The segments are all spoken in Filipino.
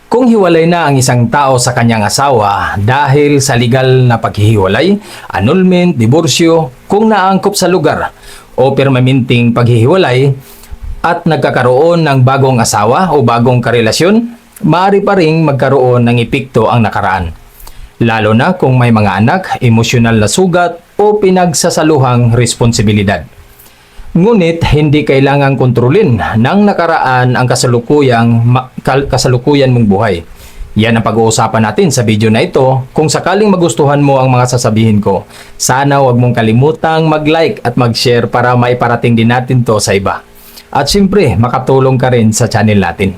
Kung hiwalay na ang isang tao sa kanyang asawa dahil sa legal na paghihiwalay, annulment, diborsyo, kung naangkop sa lugar o permanenteng paghihiwalay at nagkakaroon ng bagong asawa o bagong karelasyon, maaari pa ring magkaroon ng epekto ang nakaraan. Lalo na kung may mga anak, emosyonal na sugat o pinagsasaluhang responsibilidad. Ngunit hindi kailangang kontrolin ng nakaraan ang kasalukuyan mong buhay. Yan ang pag-uusapan natin sa video na ito. Kung sakaling magustuhan mo ang mga sasabihin ko, sana huwag mong kalimutang mag-like at mag-share para maiparating din natin to sa iba. At siyempre, makatulong ka rin sa channel natin.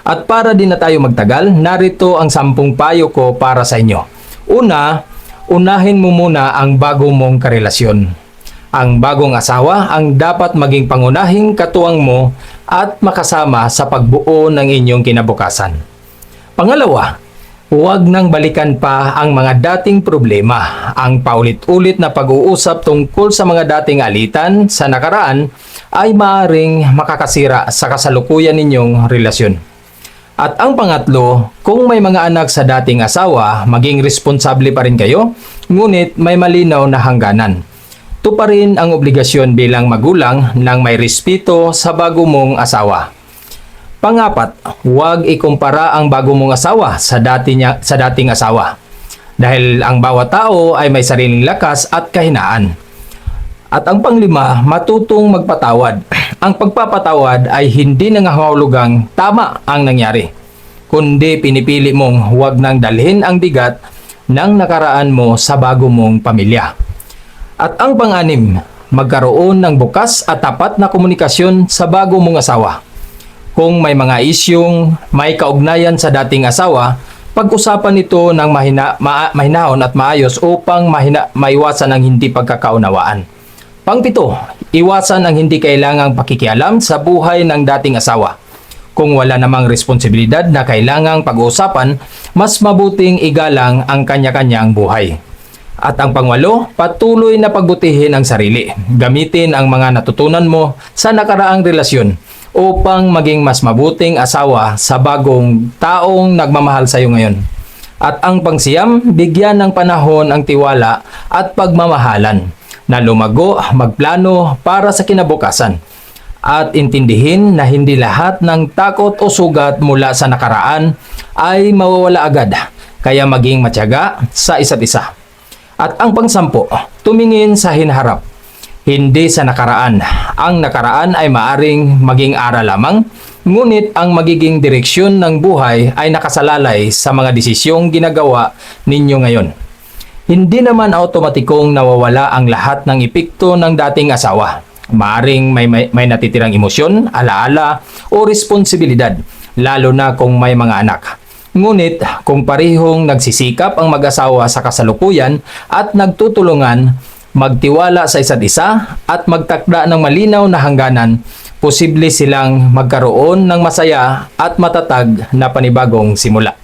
At para din na tayo magtagal, narito ang 10 payo ko para sa inyo. Una, unahin mo muna ang bago mong karelasyon. Ang bagong asawa ang dapat maging pangunahing katuwang mo at makasama sa pagbuo ng inyong kinabukasan. Pangalawa, huwag nang balikan pa ang mga dating problema. Ang paulit-ulit na pag-uusap tungkol sa mga dating alitan sa nakaraan ay maaaring makakasira sa kasalukuyan ninyong relasyon. At ang pangatlo, kung may mga anak sa dating asawa, maging responsable pa rin kayo, ngunit may malinaw na hangganan. Tuparin ang obligasyon bilang magulang ng may respeto sa bago mong asawa. Pangapat, huwag ikumpara ang bago mong asawa sa dating asawa. Dahil ang bawat tao ay may sariling lakas at kahinaan. At ang panglima, matutong magpatawad. Ang pagpapatawad ay hindi nangangahulugang tama ang nangyari, kundi pinipili mong huwag nang dalhin ang bigat ng nakaraan mo sa bago mong pamilya. At ang pang-anim, magkaroon ng bukas at tapat na komunikasyon sa bago mong asawa. Kung may mga isyung may kaugnayan sa dating asawa, pag-usapan ito ng mahinahon at maayos upang maiwasan ang hindi pagkakaunawaan. Pang-7, iwasan ang hindi kailangang pakikialam sa buhay ng dating asawa. Kung wala namang responsibilidad na kailangang pag-uusapan, mas mabuting igalang ang kanya-kanyang buhay. At ang pang-8, patuloy na pagbutihin ang sarili. Gamitin ang mga natutunan mo sa nakaraang relasyon upang maging mas mabuting asawa sa bagong taong nagmamahal sa iyo ngayon. At ang pang-9, bigyan ng panahon ang tiwala at pagmamahalan na lumago, magplano para sa kinabukasan. At intindihin na hindi lahat ng takot o sugat mula sa nakaraan ay mawawala agad, kaya maging matyaga sa isa't isa. At ang pang-10, tumingin sa hinaharap, hindi sa nakaraan. Ang nakaraan ay maaring maging aral lamang, ngunit ang magiging direksyon ng buhay ay nakasalalay sa mga desisyong ginagawa ninyo ngayon. Hindi naman automatikong nawawala ang lahat ng epekto ng dating asawa. Maaring may natitirang emosyon, alaala o responsibilidad, lalo na kung may mga anak. Ngunit kung parehong nagsisikap ang mag-asawa sa kasalukuyan at nagtutulungan, magtiwala sa isa't isa at magtakda ng malinaw na hangganan, posible silang magkaroon ng masaya at matatag na panibagong simula.